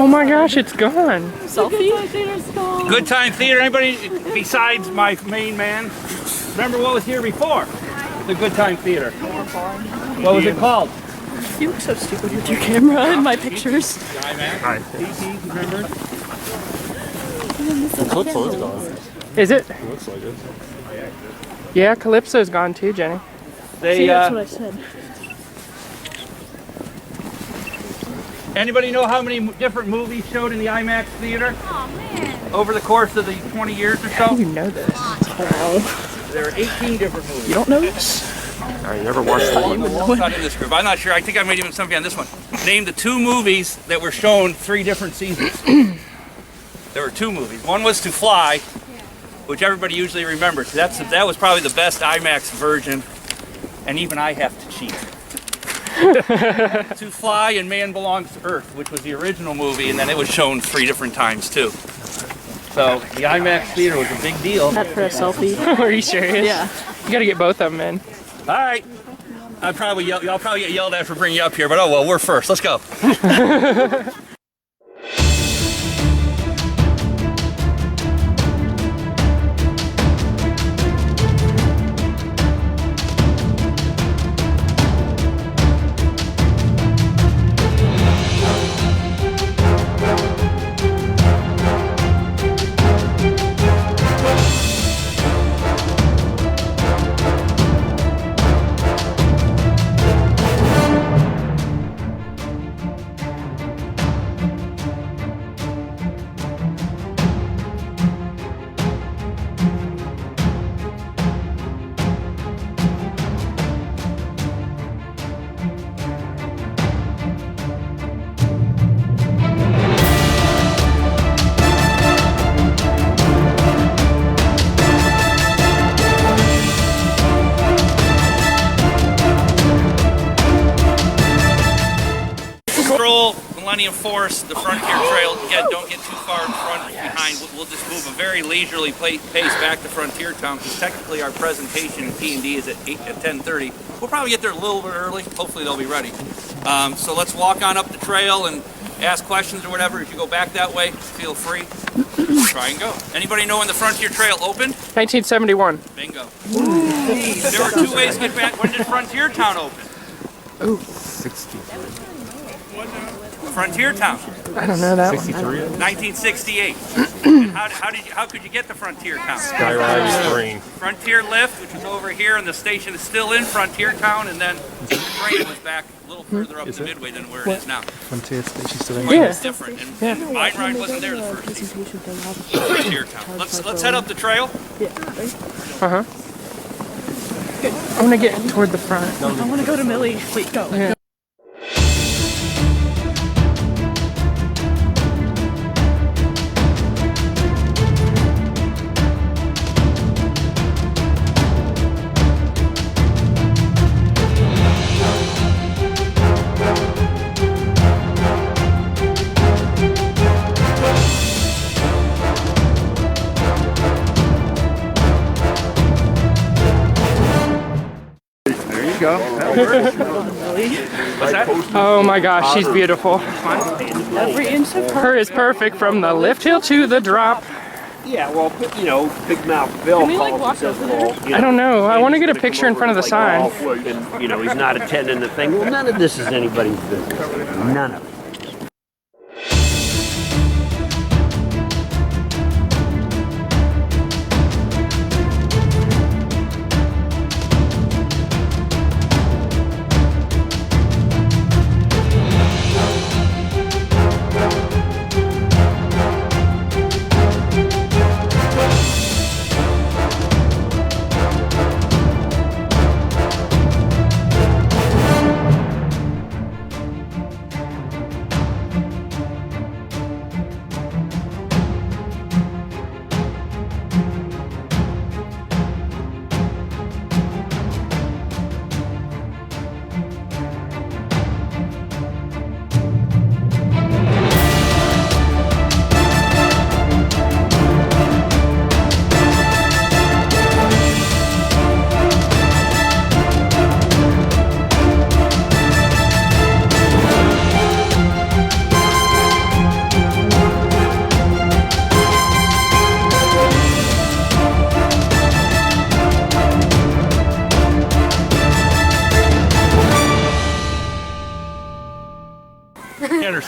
my gosh, it's gone. Selfie? Good Time Theater. Anybody besides my main man? Remember what was here before? The Good Time Theater. What was it called? You look so stupid with your camera in my pictures. Hi. Remember? Calypso's gone. Is it? It looks like it. Yeah, Calypso's gone too, Jenny. They, See, that's what I said. Anybody know how many different movies showed in the IMAX theater? Oh man. Over the course of the 20 years or How so? do you know this? There are 18 different movies. You don't know this? I never watched that. It's not in this group. I'm not sure. I think I might even something on this one. Name the 2 movies that were shown 3 different seasons. There were 2 movies. One was To Fly, which everybody usually remembers. That was probably the best IMAX version, and even I have to cheat. To Fly and Man Belongs to Earth, which was the original movie, and then it was shown 3 different times too. So the IMAX theater was a big deal. That for a selfie. Are you serious? Yeah. You gotta get both of them in. All right. Y'all probably get yelled at for bringing you up here, but oh well, we're first. Let's go. Stroll, Millennium Force, the Frontier Trail. Again, don't get too far in front or behind. We'll just move a very leisurely pace back to Frontier Town because technically our presentation in P&D is at 10:30. We'll probably get there a little bit early. Hopefully they'll be ready. So let's walk on up the trail and ask questions or whatever. If you go back that way, feel free. Try and go. Anybody know when the Frontier Trail opened? 1971. Bingo. There were 2 ways to get back. When did Frontier Town open? Ooh, 60. Frontier Town. I don't know that 63. 1968. And how could you get to Frontier Town? Skyride train. Frontier Lift, which is over here, and the station is still in Frontier Town, and then the train was back a little further up the Midway than where it is now. Frontier station still in. one. Yeah. It's different, and mine ride wasn't there the first season. Frontier Town. Let's head up the trail. Uh-huh. I want to get toward the front. I want to go to Millie. Wait, go. Yeah. Go. What's that? Oh my gosh, she's beautiful. Every inch of her. Her is perfect from the lift hill to the drop. Yeah, well, you know, Big Mouth Bill Can we, like, calls walk himself over there? all, you I don't know. I and want to he's get a gonna picture come in front of the over, like, all sign. float, and, you know, he's not attending the thing. Well, none of this is anybody's business. None of it.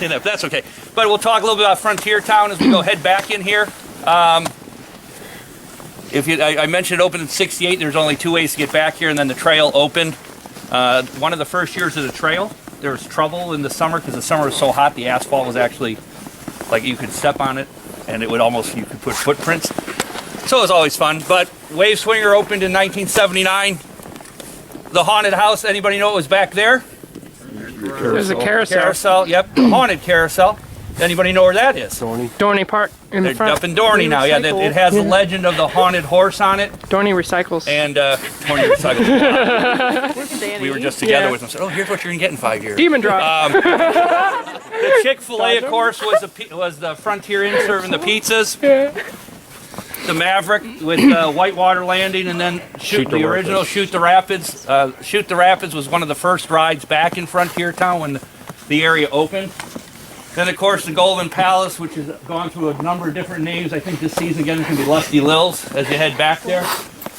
say that, but that's okay. But we'll talk a little bit about Frontier Town as we go head back in here. I mentioned it opened in '68. There's only 2 ways to get back here, and then the trail opened. One of the first years of the trail, there was trouble in the summer because the summer was so hot. The asphalt was actually like you could step on it, and it would almost, you could put footprints. So it was always fun. But Wave Swinger opened in 1979. The haunted house. Anybody know what was back there? There's a carousel. Carousel. Yep, the haunted carousel. Anybody know where that is? Dorney Park in the They're front. up in Dorney now. Yeah, it has the legend of the haunted horse on it. Dorney Recycles. And Dorney Recycles. We were just together with them. Said, "Oh, here's what you're gonna get in 5 years." Demon Drop. The Chick-fil-A, of course, was the Frontier Inn serving the pizzas. The Maverick with Whitewater Landing, and then Shoot the original Shoot the Rapids. Shoot the Rapids was one of the first rides back in Frontier Town when the area opened. Then, of course, the Golden Palace, which has gone through a number of different names. I think this season again is going to be Lusty Lil's as you head back there.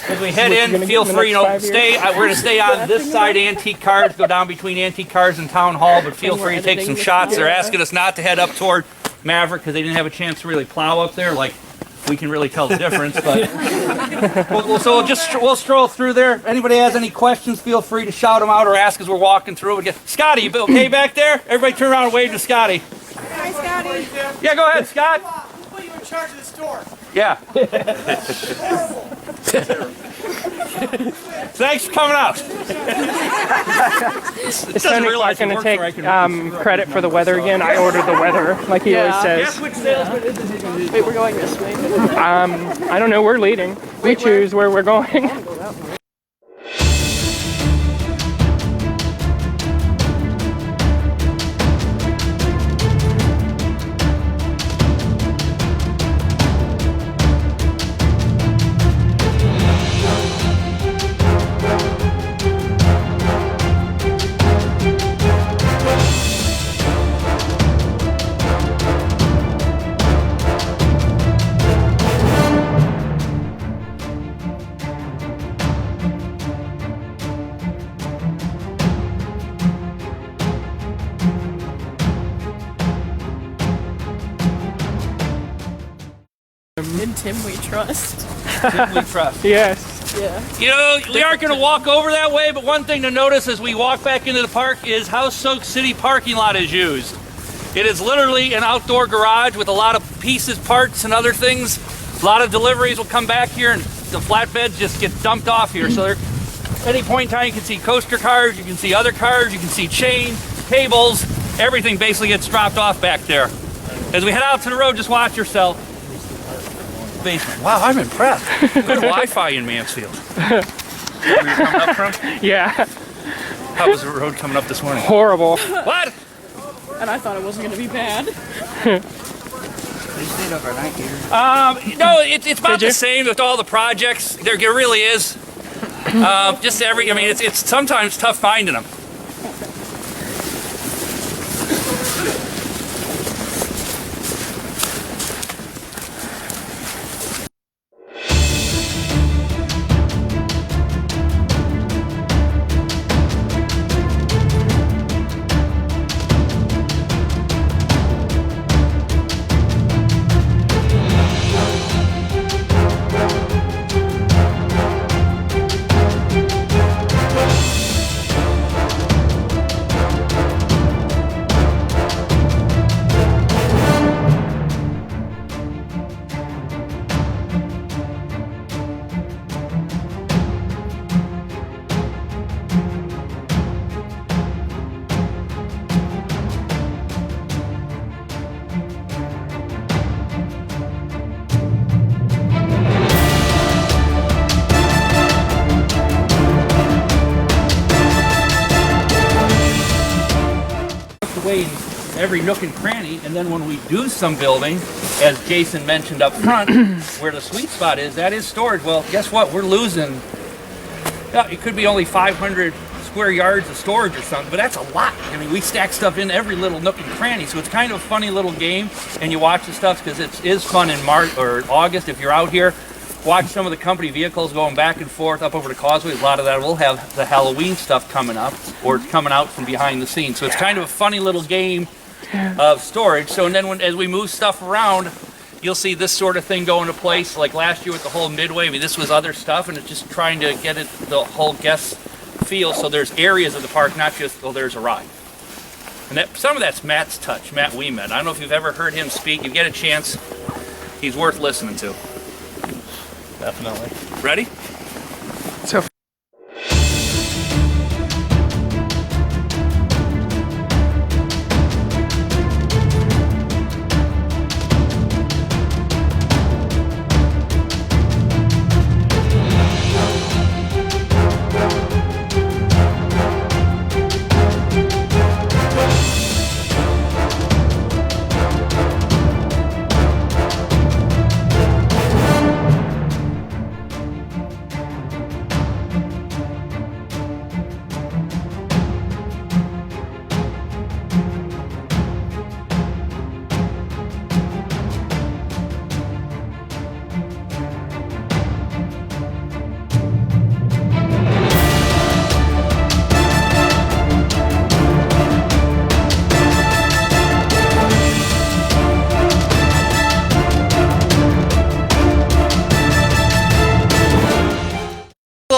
As we head in, feel free, stay. We're going to stay on this side, Antique Cars, go down between Antique Cars and Town Hall, but feel free to take some shots. They're asking us not to head up toward Maverick because they didn't have a chance to really plow up there. Like, we can really tell the difference, but we'll stroll through there. Anybody has any questions, feel free to shout them out or ask as we're walking through. Again, Scotty, you okay back there? Everybody turn around and wave to Scotty. Hi, Scotty. Yeah, go ahead, Scott. Who put you in charge of the store? Yeah. Thanks for coming out. Is Tony Clark going to take credit for the weather again? I ordered the weather, like he always says. Guess which salesman is it? Wait, we're going this way. I don't know. We're leading. We choose where we're going. In Tim we trust. We trust. Yes. Yeah. You know, we aren't going to walk over that way, but one thing to notice as we walk back into the park is how Soak City parking lot is used. It is literally an outdoor garage with a lot of pieces, parts, and other things. A lot of deliveries will come back here, and the flatbeds just get dumped off here. So at any point in time, you can see coaster cars, you can see other cars, you can see chain, cables, everything basically gets dropped off back there. As we head out to the road, just watch yourself. Basement. Wow, I'm impressed. Good Wi-Fi in Mansfield. Where you coming up from? Yeah. How was the road coming up this morning? Horrible. What? And I thought it wasn't going to be bad. They stayed overnight here. No, it's about the same with all the projects. There really is. I mean, it's sometimes tough finding them. Away in every nook and cranny, and then when we do some building, as Jason mentioned up front, where the sweet spot is, that is storage. Well, guess what? We're losing. Yeah, it could be only 500 square yards of storage or something, but that's a lot. I mean, we stack stuff in every little nook and cranny, so it's kind of a funny little game. And you watch the stuff because it is fun in March or August if you're out here. Watch some of the company vehicles going back and forth up over the causeway. A lot of that will have the Halloween stuff coming up or coming out from behind the scenes. So it's kind of a funny little game of storage. So and then as we move stuff around, you'll see this sort of thing go into place. Like last year with the whole Midway, I mean, this was other stuff, and it's just trying to get it the whole guest feel. So there's areas of the park, not just, well, there's a ride. And some of that's Matt's touch, Matt Weeman. I don't know if you've ever heard him speak. You get a chance, he's worth listening to. Definitely. Ready? So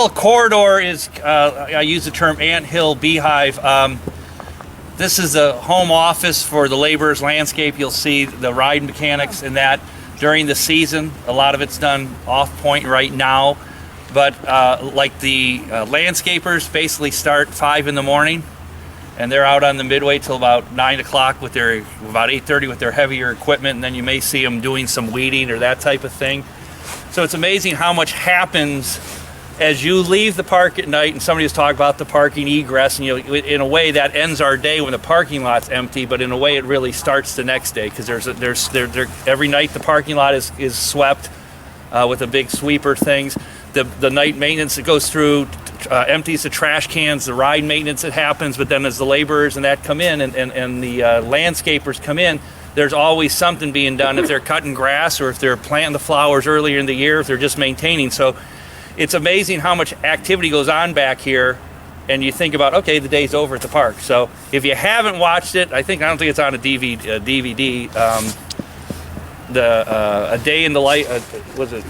little corridor is, I use the term anthill beehive. This is the home office for the laborers landscape. You'll see the ride mechanics in that during the season. A lot of it's done off point right now. But like the landscapers basically start 5 in the morning, and they're out on the Midway till about 9 o'clock with their, about 8:30 with their heavier equipment, and then you may see them doing some weeding or that type of thing. So it's amazing how much happens as you leave the park at night. And somebody was talking about the parking egress, and in a way that ends our day when the parking lot's empty, but in a way it really starts the next day, because every night the parking lot is swept with the big sweeper things. The night maintenance that goes through empties the trash cans, the ride maintenance that happens, but then as the laborers and that come in and the landscapers come in, there's always something being done if they're cutting grass or if they're planting the flowers earlier in the year, if they're just maintaining. So it's amazing how much activity goes on back here, and you think about, okay, the day's over at the park. So if you haven't watched it, I don't think it's on a DVD. A day in the life, was it?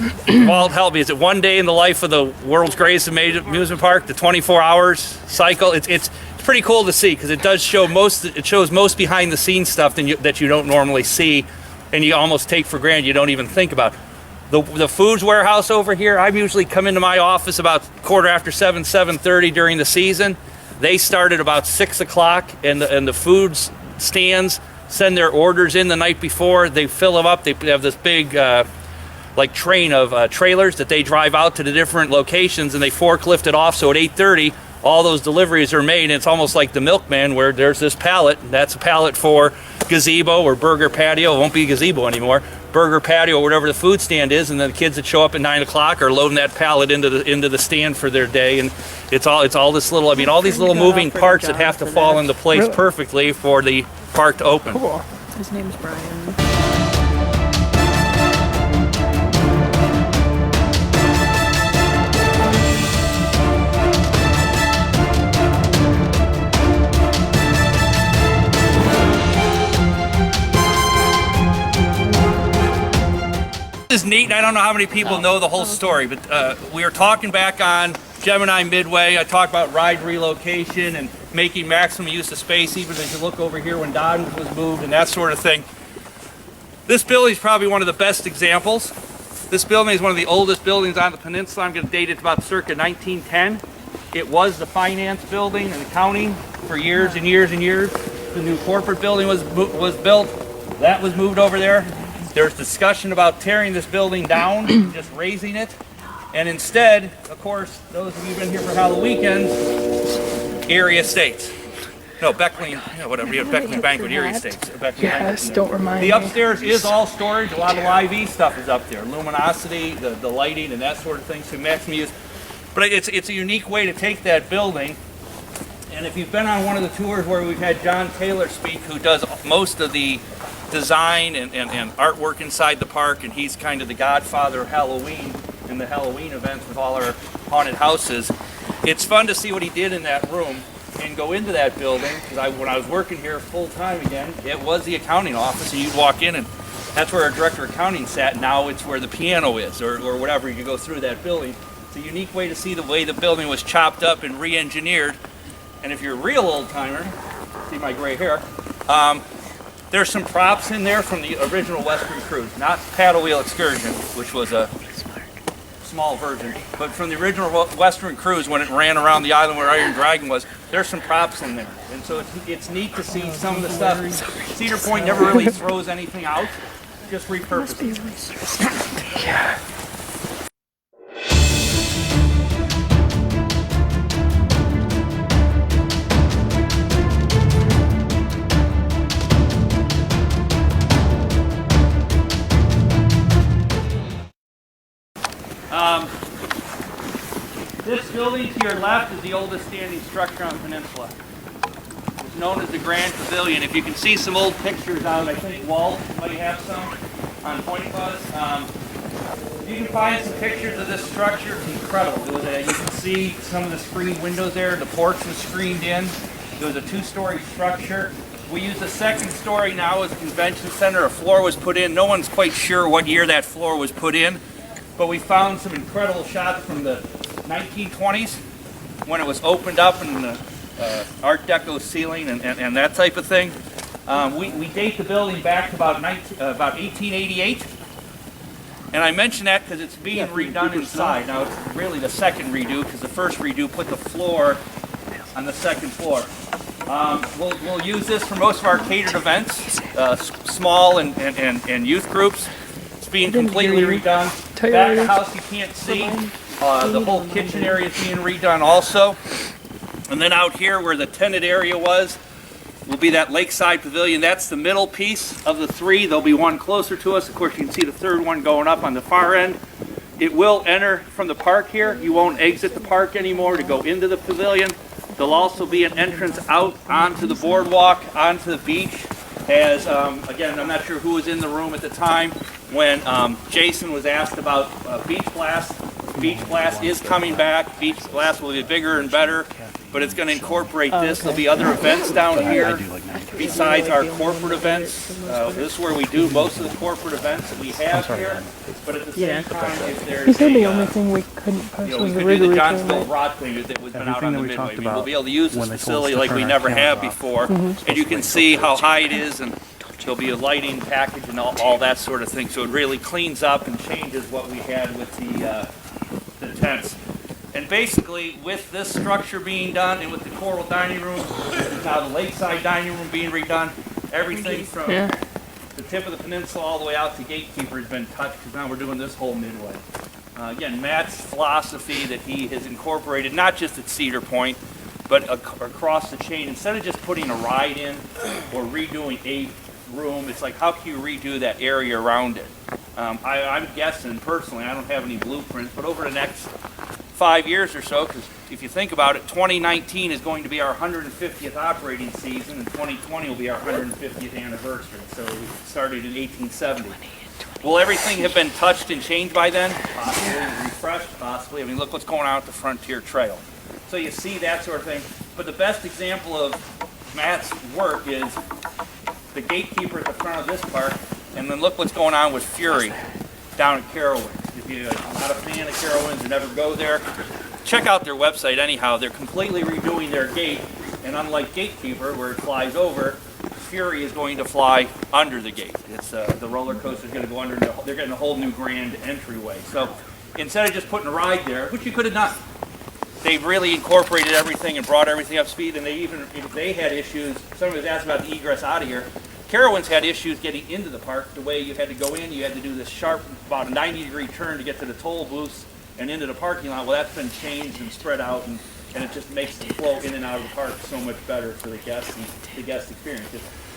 Walt, help me. Is it One Day in the Life of the World's Greatest Amusement Park? The 24 hours cycle. It's pretty cool to see, because it does show most behind the scenes stuff that you don't normally see, and you almost take for granted. You don't even think about. The foods warehouse over here, I usually come into my office about 7:30 during the season. They start at about 6 o'clock, and the foods stands send their orders in the night before. They fill them up. They have this big like train of trailers that they drive out to the different locations, and they forklift it off. So at 8:30, all those deliveries are made, and it's almost like the milkman, where there's this pallet. That's a pallet for gazebo or burger patio. It won't be gazebo anymore. Burger patio or whatever the food stand is, and then the kids that show up at 9 o'clock are loading that pallet into the stand for their day. And it's all this little, I mean, all these little moving parts that have to fall into place perfectly for the park to open. cool. His name's Brian. This is neat, and I don't know how many people know the whole story, but we were talking back on Gemini Midway. I talked about ride relocation and making maximum use of space, even as you look over here when Don was moved and that sort of thing. This building is probably one of the best examples. This building is one of the oldest buildings on the peninsula. I'm going to date it about circa 1910. It was the finance building and accounting for years and years and years. The new corporate building was built. That was moved over there. There's discussion about tearing this building down, just raising it. And instead, of course, those of you who've been here for Halloween weekends, Erie Estates. No, Beckley, whatever, Beckley Banquet, Erie Estates. Yes, don't remind me. The upstairs is all storage. A lot of Live E stuff is up there. Luminosity, the lighting, and that sort of thing, so maximum use. But it's a unique way to take that building. And if you've been on one of the tours where we've had John Taylor speak, who does most of the design and artwork inside the park, and he's kind of the godfather of Halloween and the Halloween events with all our haunted houses. It's fun to see what he did in that room. and go into that building, because when I was working here full time again, it was the accounting office, and you'd walk in and that's where our director of accounting sat. Now it's where the piano is, or whatever. You go through that building. It's a unique way to see the way the building was chopped up and re-engineered. And if you're a real old timer, see my gray hair, there's some props in there from the original Western Cruise, not Paddle Wheel Excursion, which was a small version, but from the original Western Cruise when it ran around the island where Iron Dragon was. There's some props in there, and so it's neat to see some of the stuff. Cedar Point never really throws anything out, just repurposes. Yeah. This building to your left is the oldest standing structure on the peninsula. It's known as the Grand Pavilion. If you can see some old pictures out, I think Walt might have some on Point Buzz. You can find some pictures of this structure. It's incredible. You can see some of the screened windows there. The porch was screened in. It was a two-story structure. We use the second story now as a convention center. A floor was put in. No one's quite sure what year that floor was put in, but we found some incredible shots from the 1920s when it was opened up and the Art Deco ceiling and that type of thing. We date the building back to about 1888. And I mention that because it's being redone inside. Now it's really the second redo, because the first redo put the floor on the second floor. We'll use this for most of our catered events, small and youth groups. It's being completely redone. Back of the house you can't see. The whole kitchen area is being redone also. And then out here where the tented area was, will be that lakeside pavilion. That's the middle piece of the three. There'll be one closer to us. Of course, you can see the third one going up on the far end. It will enter from the park here. You won't exit the park anymore to go into the pavilion. There'll also be an entrance out onto the boardwalk, onto the beach. As, again, I'm not sure who was in the room at the time when Jason was asked about Beach Blast. Beach Blast is coming back. Beach Blast will be bigger and better, but it's going to incorporate this. There'll be other events down here besides our corporate events. This is where we do most of the corporate events that we have here. But at the same time, if there's He said the only thing we couldn't post we was the could do Wrigley the thing. Johnsville Rod thing that was been out on the Midway. I mean, we'll be able to use this facility like we never have before, and you can see how high it is, and there'll be a lighting package and all that sort of thing. So it really cleans up and changes what we had with the tents. And basically, with this structure being done and with the coral dining room, now the lakeside dining room being redone, everything from the tip of the peninsula all the way out to Gatekeeper has been touched, because now we're doing this whole Midway. Again, Matt's philosophy that he has incorporated, not just at Cedar Point, but across the chain. Instead of just putting a ride in or redoing a room, it's like, how can you redo that area around it? I'm guessing, personally, I don't have any blueprints, but over the next 5 years or so, because if you think about it, 2019 is going to be our 150th operating season, and 2020 will be our 150th anniversary. So we started in 1870. Will everything have been touched and changed by then? Possibly. Refreshed? Possibly. I mean, look what's going on at the Frontier Trail. So you see that sort of thing. But the best example of Matt's work is the Gatekeeper at the front of this park, and then look what's going on with Fury down at Carowinds. If you're not a fan of Carowinds or never go there, check out their website anyhow. They're completely redoing their gate, and unlike Gatekeeper, where it flies over, Fury is going to fly under the gate. It's the roller coaster is going to go under. They're getting a whole new grand entryway. So instead of just putting a ride there, which you could have done, they've really incorporated everything and brought everything up to speed. And they even, if they had issues, somebody was asked about the egress out of here. Carowinds had issues getting into the park. The way you had to go in, you had to do this sharp, about a 90-degree turn to get to the toll booths and into the parking lot. Well, that's been changed and spread out, and it just makes the flow in and out of the park so much better for the guests and the guest experience.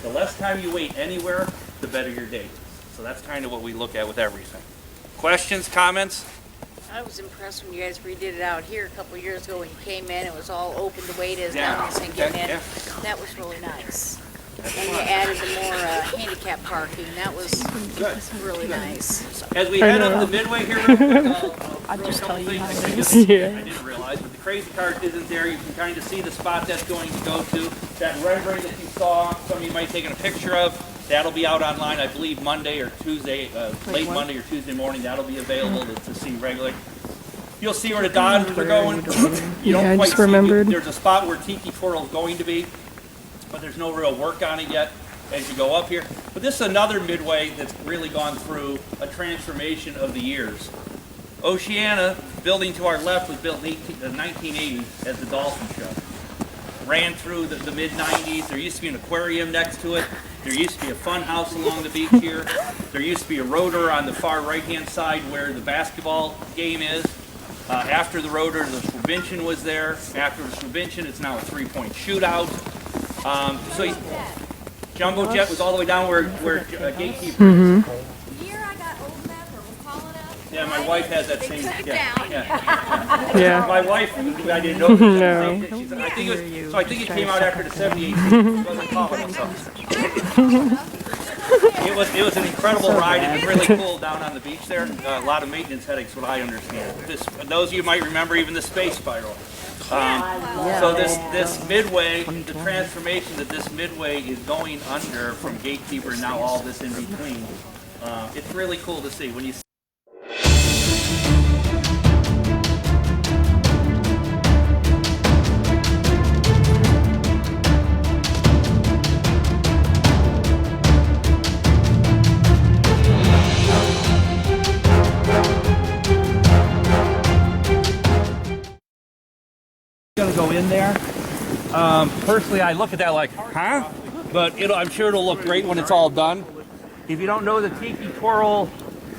The less time you wait anywhere, the better your day is. So that's kind of what we look at with everything. Questions, comments? I was impressed when you guys redid it out here a couple of years ago when you came in. It was all open the way it is now. And getting in. That was really nice. And you added the more handicap parking. That was really nice. As we head up the Midway here, I'll throw a couple things. I didn't realize, but the crazy cars isn't there, you can kind of see the spot that's going to go to. That rendering that you saw, some of you might have taken a picture of, that'll be out online, I believe Monday or Tuesday, late Monday or Tuesday morning. That'll be available to see regularly. You'll see where the Dodgers are going. You don't quite see, there's a spot where Tiki Twirl is going to be, but there's no real work on it yet as you go up here. But this is another midway that's really gone through a transformation of the years. Oceana, building to our left, was built in the 1980s as the Dolphin Show. Ran through the mid-90s. There used to be an aquarium next to it. There used to be a fun house along the beach here. There used to be a rotor on the far right-hand side where the basketball game is. After the rotor, the Schwabinchen was there. After the Schwabinchen, it's now a three-point shootout. Jumbo Jet was all the way down where Gatekeeper is. Yeah, my wife has that same. Yeah. My wife, I didn't know. No. I think it came out after the '78 season. It wasn't calling itself. It was an incredible ride. It was really cool down on the beach there. A lot of maintenance headaches, what I understand. Those of you might remember even the space spiral. So this midway, the transformation that this midway is going under from Gatekeeper and now all this in between. It's really cool to see when you. Going to go in there. Personally, I look at that like, huh? But I'm sure it'll look great when it's all done. If you don't know the Tiki Twirl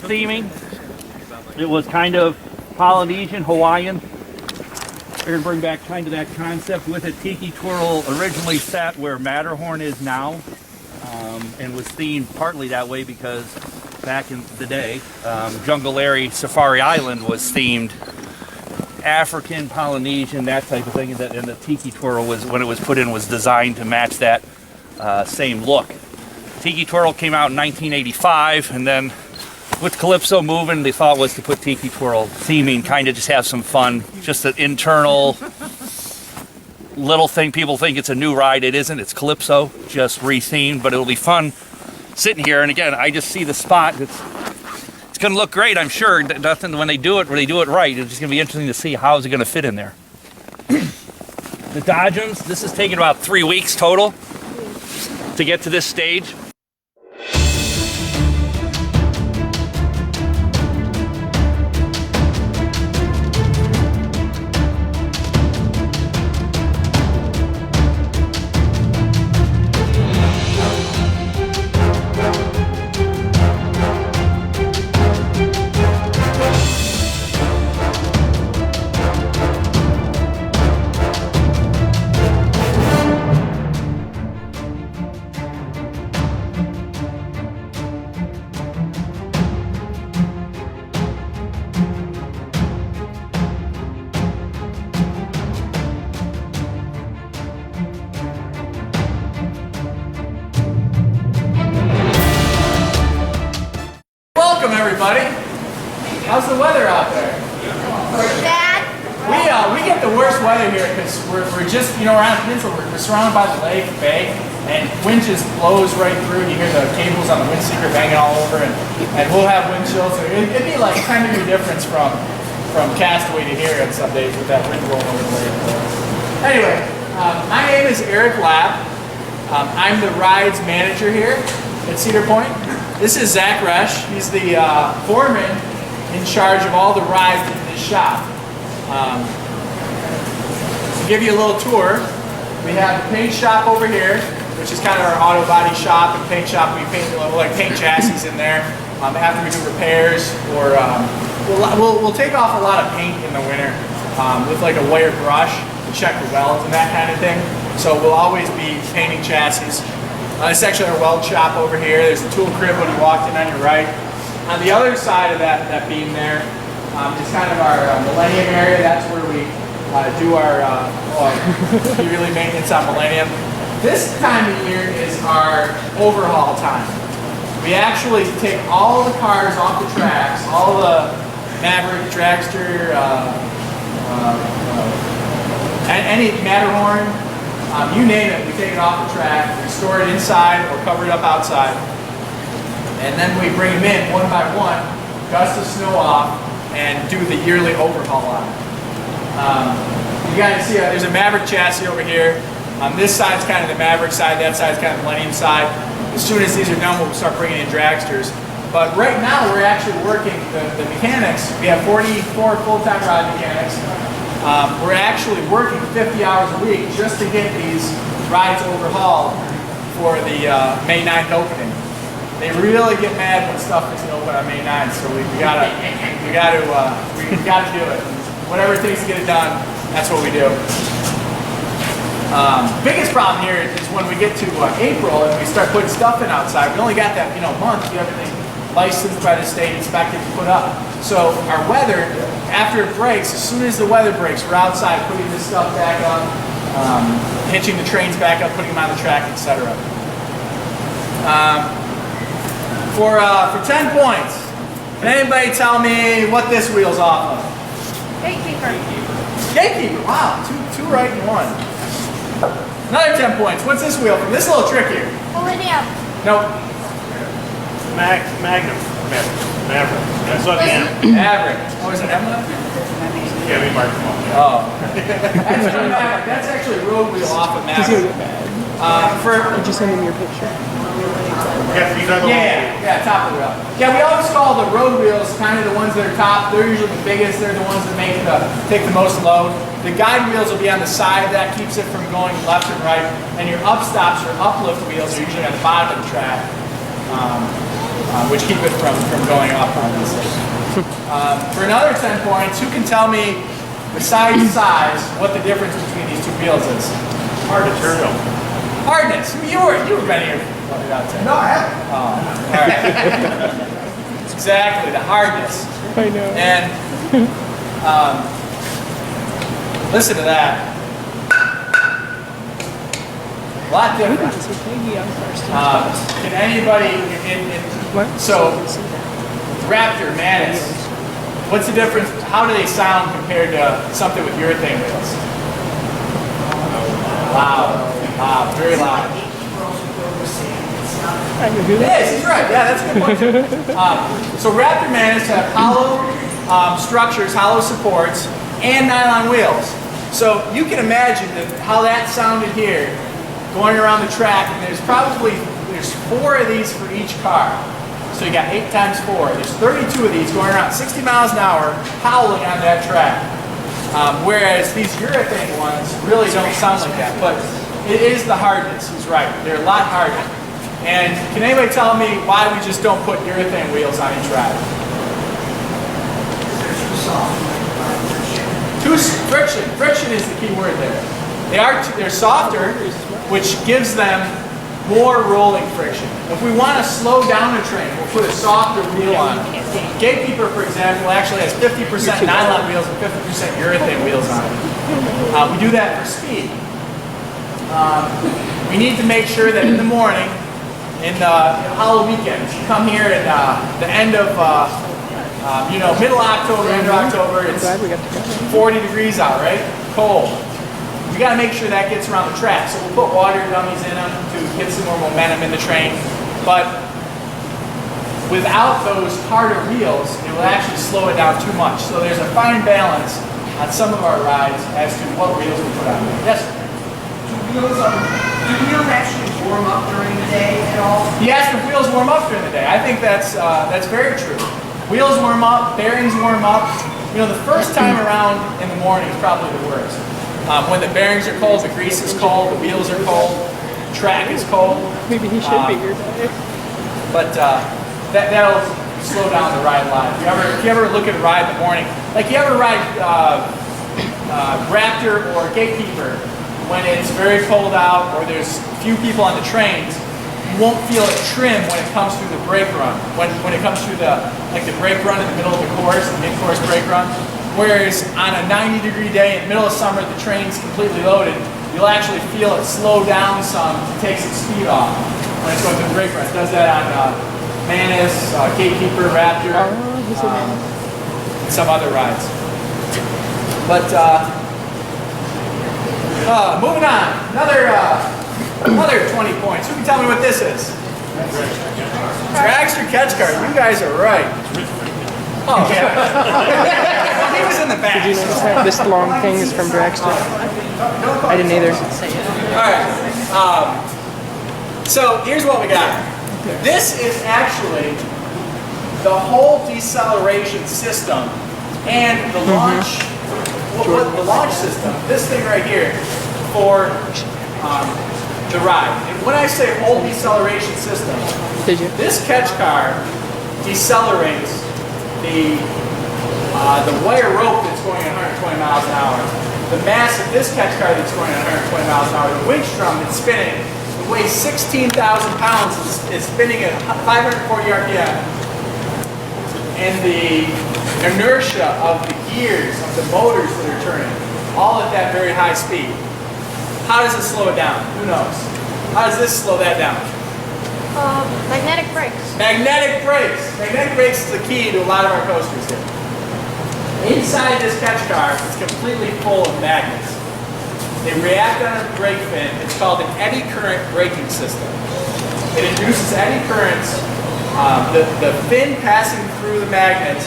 theming, it was kind of Polynesian, Hawaiian. We're going to bring back kind of that concept with it. Tiki Twirl originally sat where Matterhorn is now, and was themed partly that way because back in the day, Jungle Larry Safari Island was themed African, Polynesian, that type of thing, and the Tiki Twirl was, when it was put in, was designed to match that same look. Tiki Twirl came out in 1985, and then with Calypso moving, the thought was to put Tiki Twirl theming, kind of just have some fun, just an internal little thing. People think it's a new ride. It isn't. It's Calypso, just re-themed, but it'll be fun sitting here. And again, I just see the spot. It's going to look great, I'm sure. Nothing when they do it right. It's just going to be interesting to see how is it going to fit in there. The Dodgems, this has taken about 3 weeks total to get to this stage. Everybody, how's the weather out there? Bad. We get the worst weather here because we're just, we're on a peninsula. We're surrounded by the lake, bay, and wind just blows right through. You hear the cables on the wind seeker banging all over, and we'll have wind chills. So it'd be like 10-degree difference from Castaway to here on some days with that wind blowing over the lake. Anyway, my name is Eric Lapp. I'm the rides manager here at Cedar Point. This is Zach Resch. He's the foreman in charge of all the rides in this shop. To give you a little tour, we have the paint shop over here, which is kind of our auto body shop and paint shop. We paint paint chassis in there after we do repairs, or we'll take off a lot of paint in the winter with like a wire brush to check the welds and that kind of thing. So we'll always be painting chassis. It's actually our weld shop over here. There's a tool crib when you walked in on your right. On the other side of that beam there is kind of our Millennium area. That's where we do our yearly maintenance on Millennium. This time of year is our overhaul time. We actually take all the cars off the tracks, all the Maverick, Dragster, any Matterhorn, you name it, we take it off the track, we store it inside or cover it up outside, and then we bring them in one by one, dust the snow off, and do the yearly overhaul on it. You guys see there's a Maverick chassis over here. This side's kind of the Maverick side, that side's kind of the Millennium side. As soon as these are done, we'll start bringing in dragsters. But right now, we're actually working, the mechanics, we have 44 full-time ride mechanics. We're actually working 50 hours a week just to get these rides overhauled for the May 9th opening. They really get mad when stuff isn't open on May 9th, so we gotta do it. Whatever it takes to get it done, that's what we do. Biggest problem here is when we get to April and we start putting stuff in outside. We only got that month to get everything licensed by the state, inspected, and put up. So our weather, after it breaks, as soon as the weather breaks, we're outside putting this stuff back up, hitching the trains back up, putting them on the track, etc. For 10 points, can anybody tell me what this wheel's off of? Gatekeeper. Gatekeeper, wow, two right and one. Another 10 points. What's this wheel from? This is a little trickier. Millennium. Nope. Magnum. Maverick. That's what the M. Maverick. Oh, is it Emma? Yeah, we marked them Oh. all. That's actually a road wheel off of He's gonna Maverick. get mad. Did you send him your picture? Yeah, these are the Yeah, top of the wheel. Yeah, we always call the road wheels kind of the ones that are top. They're usually the biggest. They're the ones that take the most load. The guide wheels will be on the side. That keeps it from going left and right. And your upstops or uplift wheels are usually on the bottom of the track, which keep it from going up on this. For another 10 points, who can tell me, besides size, what the difference between these two wheels is? hard to turn them. Hardness. You were been here. No, I haven't. Oh, all right. Exactly, the hardness. I know. And listen to that. A lot different. Can anybody, so Raptor, Manus, what's the difference? How do they sound compared to something with urethane wheels? Loud, very loud. Yes, he's right. Yeah, that's a good point too. So Raptor Manus have hollow structures, hollow supports, and nylon wheels. So you can imagine how that sounded here, going around the track. And there's 4 of these for each car. So you got 8 times 4. There's 32 of these going around 60 miles an hour, howling on that track. Whereas these urethane ones really don't sound like that. But it is the hardness. He's right. They're a lot harder. And can anybody tell me why we just don't put urethane wheels on each ride? Friction. Friction is the key word there. They're softer, which gives them more rolling friction. If we want to slow down a train, we'll put a softer wheel on. Gatekeeper, for example, actually has 50% nylon wheels and 50% urethane wheels on it. We do that for speed. We need to make sure that in the morning, in hollow weekends, you come here at the end of, middle October, end of October, it's 40 degrees out, right? Cold. We got to make sure that gets around the track. So we'll put water dummies in them to get some more momentum in the train. But without those harder wheels, it will actually slow it down too much. So there's a fine balance on some of our rides as to what wheels we put on there. Yes? Do wheels actually warm up during the day at all? He asked if wheels warm up during the day. I think that's very true. Wheels warm up, bearings warm up. You know, the first time around in the morning is probably the worst. When the bearings are cold, the grease is cold, the wheels are cold, the track is cold. Maybe he should be here today. But that'll slow down the ride a lot. If you ever look at a ride in the morning, like you ever ride Raptor or Gatekeeper, when it's very cold out or there's few people on the trains, you won't feel it trim when it comes through the brake run. When it comes through the brake run in the middle of the course, the mid-course brake run. Whereas on a 90-degree day in the middle of summer, the train's completely loaded, you'll actually feel it slow down some to take some speed off when it's going through the brake run. It does that on Manus, Gatekeeper, Raptor, and some other rides. But Moving on, another 20 points. Who can tell me what this is? Dragster catch car. You guys are right. Oh, yeah. He was in the back. Did you notice that this long thing is from Dragster? I didn't either. All right. So here's what we got. This is actually the whole deceleration system and the launch. The launch system. This thing right here for the ride. And when I say whole deceleration system, this catch car decelerates the wire rope that's going at 120 miles an hour, the mass of this catch car that's going at 120 miles an hour, the winch drum that's spinning, it weighs 16,000 pounds, it's spinning at 540 RPM, and the inertia of the gears, of the motors that are turning, all at that very high speed. How does it slow it down? Who knows? How does this slow that down? Magnetic brakes. Magnetic brakes. Magnetic brakes is the key to a lot of our coasters here. Inside this catch car, it's completely full of magnets. They react on a brake fin. It's called an eddy current braking system. It induces eddy currents. The fin passing through the magnets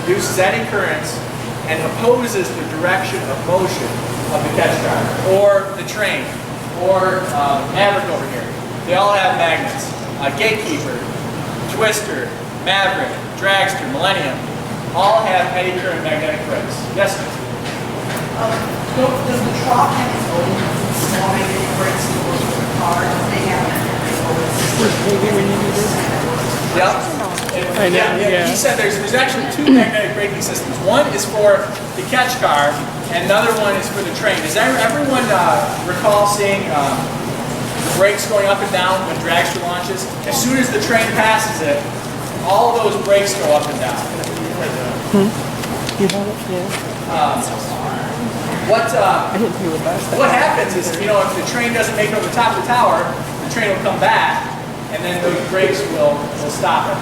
induces eddy currents and opposes the direction of motion of the catch car, or the train, or Maverick over here. They all have magnets. Gatekeeper, Twister, Maverick, Dragster, Millennium, all have eddy current magnetic brakes. Yes, sir? Does the truck have its own small magnetic brakes for the car? Does they have Yep. I know, yeah. He said there's actually two magnetic braking systems. One is for the catch car, and another one is for the train. Does everyone recall seeing the brakes going up and down when Dragster launches? As soon as the train passes it, all those brakes go up and down. You have it? Yeah. What happens is, if the train doesn't make it over the top of the tower, the train will come back, and then those brakes will stop it.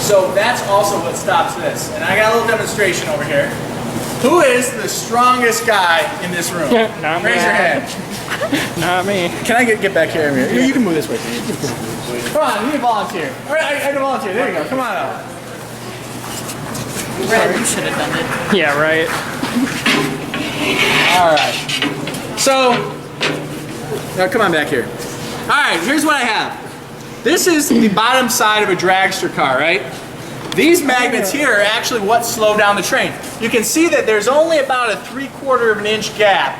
So that's also what stops this. And I got a little demonstration over here. Who is the strongest guy in this room? Not me. Raise your hand. Not me. Can I get back here? You can move this way. Come on, you need a volunteer. All right, I need a volunteer. There you go. Come on out. Brad, you should have done it. Yeah, right. All right. So, now come on back here. All right, here's what I have. This is the bottom side of a dragster car, right? These magnets here are actually what slow down the train. You can see that there's only about a 3/4 of an inch gap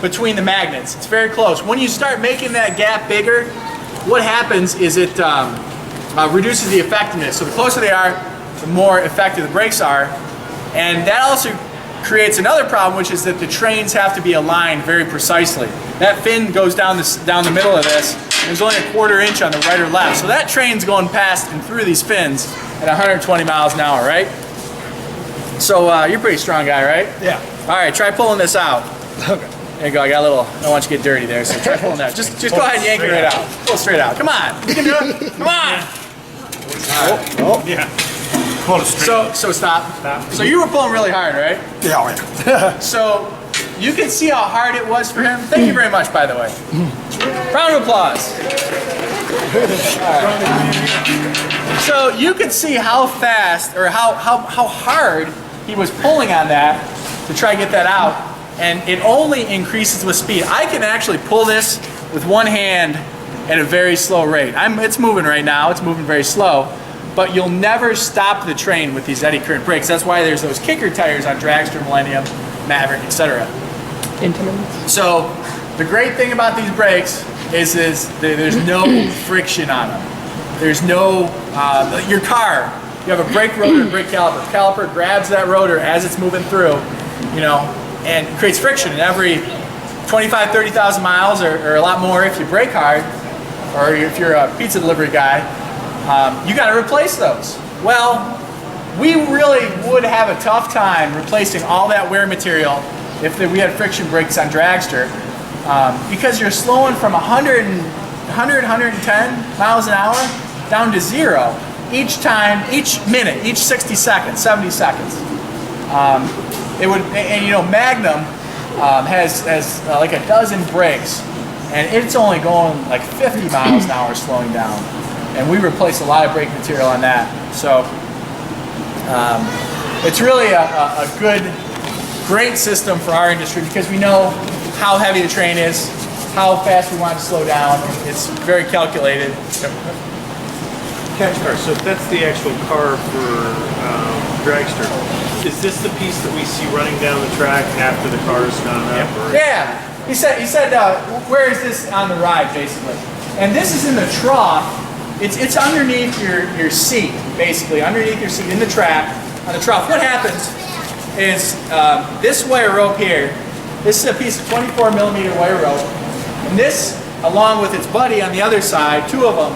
between the magnets. It's very close. When you start making that gap bigger, what happens is it reduces the effectiveness. So the closer they are, the more effective the brakes are. And that also creates another problem, which is that the trains have to be aligned very precisely. That fin goes down the middle of this. There's only a 1/4 inch on the right or left. So that train's going past and through these fins at 120 miles an hour, right? So you're a pretty strong guy, right? Yeah. All right, try pulling this out. Okay. There you go, I got a little, I don't want you to get dirty there, so try pulling that. Just go ahead and yank it right out. Pull it straight out. Come on, you can do it. Come on. Oh, yeah. Pull it straight. So stop. So you were pulling really hard, right? Yeah. So you can see how hard it was for him. Thank you very much, by the way. Round of applause. Right. So you can see how fast, or how hard he was pulling on that to try to get that out, and it only increases with speed. I can actually pull this with one hand at a very slow rate. It's moving right now. It's moving very slow. But you'll never stop the train with these eddy current brakes. That's why there's those kicker tires on Dragster, Millennium, Maverick, etc. So the great thing about these brakes is there's no friction on them. There's no, your car, you have a brake rotor and brake caliper. The caliper grabs that rotor as it's moving through, and creates friction. And every 25, 30,000 miles or a lot more if you brake hard, or if you're a pizza delivery guy, you got to replace those. Well, we really would have a tough time replacing all that wear material if we had friction brakes on Dragster, because you're slowing from 100, 110 miles an hour down to 0 each time, each minute, each 60 seconds, 70 seconds. Magnum has like a dozen brakes, and it's only going like 50 miles an hour slowing down. And we replace a lot of brake material on that. So it's really a good, great system for our industry because we know how heavy the train is, how fast we want to slow down. It's very calculated. Catch car, so that's the actual car for dragster. Is this the piece that we see running down the track after the car's gone up? Or? Yeah, he said, where is this on the ride, basically? And this is in the trough. It's underneath your seat, basically, underneath your seat in the track, on the trough. What happens is this wire rope here, this is a piece of 24 millimeter wire rope, and this, along with its buddy on the other side, two of them,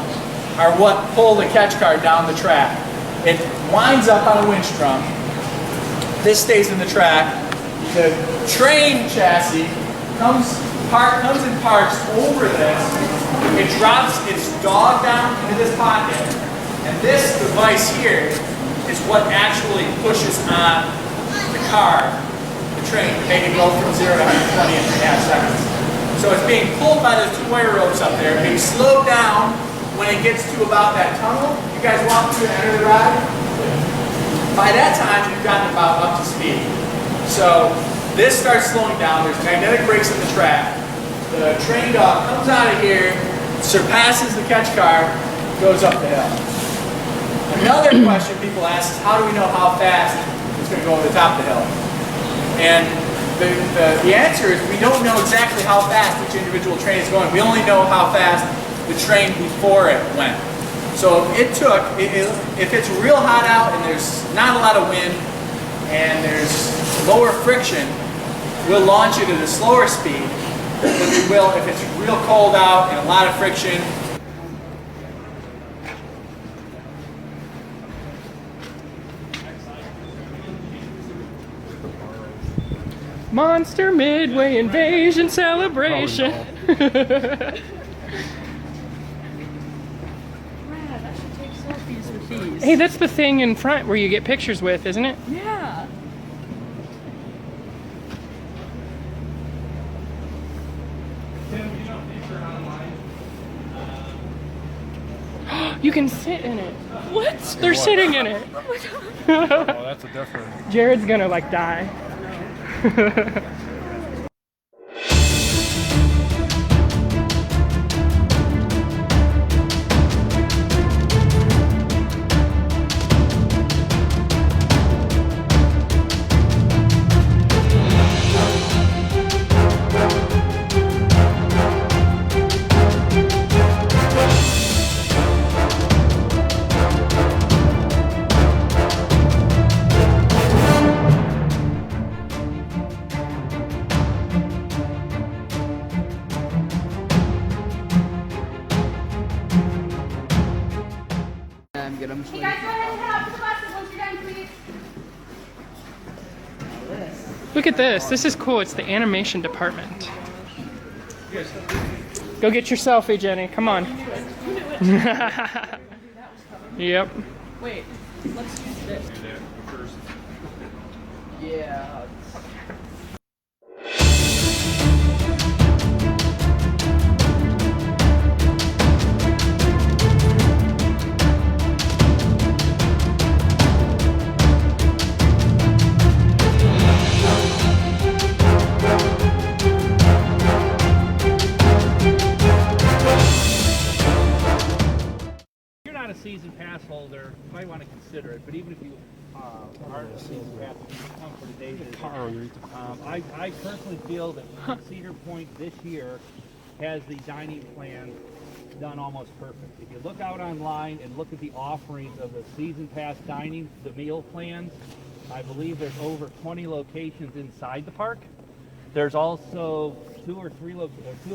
are what pull the catch car down the track. It winds up on a winch drum. This stays in the track. The train chassis comes and parks over this. It drops its dog down into this pocket, and this device here is what actually pushes on the car, the train, to make it go from 0 to 120 in 3.5 seconds. So it's being pulled by those two wire ropes up there, being slowed down when it gets to about that tunnel. You guys walk through and enter the ride. By that time, you've gotten about up to speed. So this starts slowing down. There's magnetic brakes in the track. The train dog comes out of here, surpasses the catch car, goes up the hill. Another question people ask is, how do we know how fast it's going to go over the top of the hill? And the answer is we don't know exactly how fast each individual train is going. We only know how fast the train before it went. So if it's real hot out and there's not a lot of wind and there's lower friction, we'll launch it at a slower speed than we will if it's real cold out and a lot of friction. Monster Midway Invasion Celebration. Brad, I should take selfies with these. Hey, that's the thing in front where you get pictures with, isn't it? Yeah. You can sit in it. What? They're sitting in it. Oh, that's a different. Jared's gonna like die. You guys go ahead and head out to the buses once you're done, please. Look at this. This is cool. It's the animation department. Go get your selfie, Jenny. Come on. Yep. Wait, let's use this. Yeah. Season pass holder, you might want to consider it, but even if you aren't a season pass, you can come for the day visit. I personally feel that Cedar Point this year has the dining plan done almost perfect. If you look out online and look at the offerings of the season pass dining, the meal plans, I believe there's over 20 locations inside the park. There's also two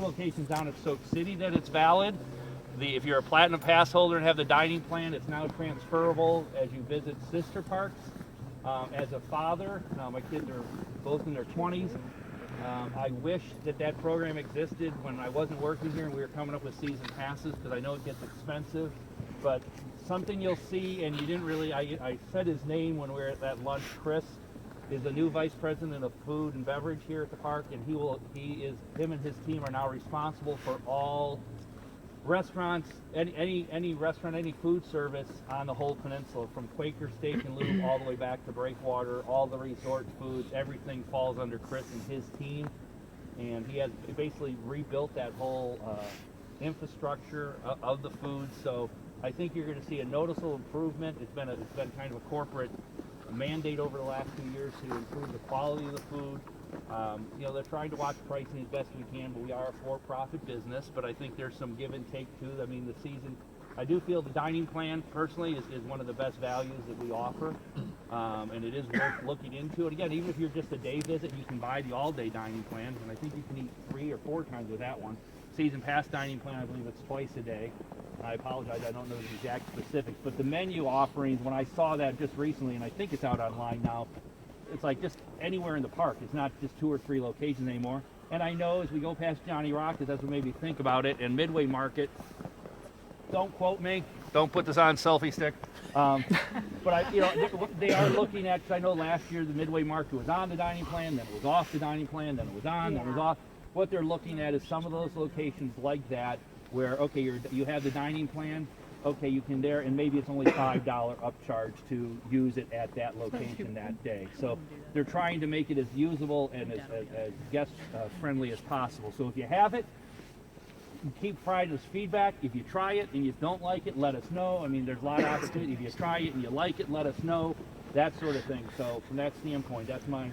locations down at Soak City that it's valid. If you're a Platinum Pass holder and have the dining plan, it's now transferable as you visit sister parks. As a father, my kids are both in their 20s. I wish that program existed when I wasn't working here and we were coming up with season passes, because I know it gets expensive. But something you'll see, and you didn't really, I said his name when we were at that lunch, Chris. is the new vice president of food and beverage here at the park, and him and his team are now responsible for all restaurants, any restaurant, any food service on the whole peninsula, from Quaker Steak and Lube all the way back to Breakwater, all the resort foods, everything falls under Chris and his team. And he has basically rebuilt that whole infrastructure of the food. So I think you're going to see a noticeable improvement. It's been kind of a corporate mandate over the last 2 years to improve the quality of the food. They're trying to watch pricing as best we can, but we are a for-profit business. But I think there's some give and take too. I mean, the season, I do feel the dining plan personally is one of the best values that we offer, and it is worth looking into. And again, even if you're just a day visit, you can buy the all-day dining plan, and I think you can eat 3 or 4 times with that one. Season pass dining plan, I believe it's twice a day. I apologize, I don't know the exact specifics, but the menu offerings, when I saw that just recently, and I think it's out online now, it's like just anywhere in the park. It's not just 2 or 3 locations anymore. And I know as we go past Johnny Rockets, that's what made me think about it, and Midway Market, don't quote me, don't put this on selfie stick, but they are looking at, because I know last year the Midway Market was on the dining plan, then it was off the dining plan, then it was on, then it was off. What they're looking at is some of those locations like that, where, okay, you have the dining plan, okay, you can there, and maybe it's only $5 upcharge to use it at that location that day. So they're trying to make it as usable and as guest friendly as possible. So if you have it, keep providing us feedback. If you try it and you don't like it, let us know. I mean, there's a lot of opportunity. If you try it and you like it, let us know. That sort of thing. So from that standpoint, that's my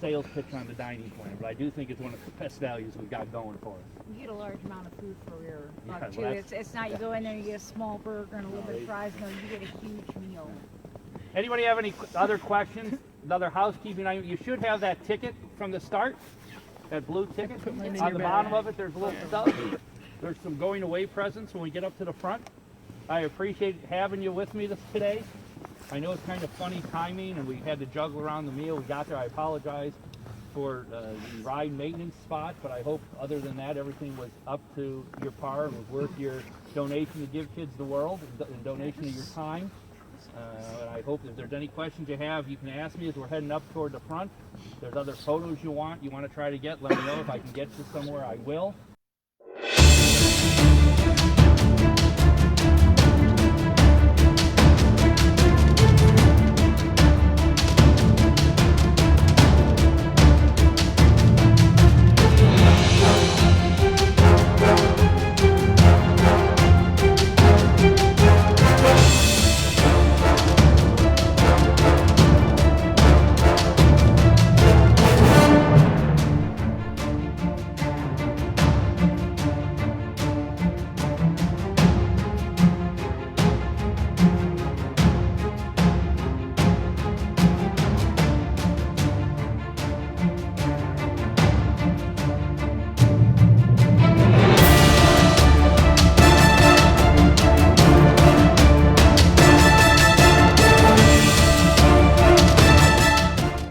sales pitch on the dining plan. But I do think it's one of the best values we've got going for us. You get a large amount of food for your buck, Yeah, too. well, It's not you go in there and you get a small burger and a little bit of fries. No, you get a huge meal. Anybody have any other questions? Another housekeeping item? You should have that ticket from the start, that blue ticket. On the bottom of it, there's a little stuff. There's some going away presents when we get up to the front. I appreciate having you with me today. I know it's kind of funny timing and we had to juggle around the meal. We got there. I apologize for the ride maintenance spot, but I hope other than that everything was up to your par and was worth your donation to Give Kids the World and donation of your time. And I hope if there's any questions you have, you can ask me as we're heading up toward the front. If there's other photos you want to try to get, let me know. If I can get you somewhere, I will.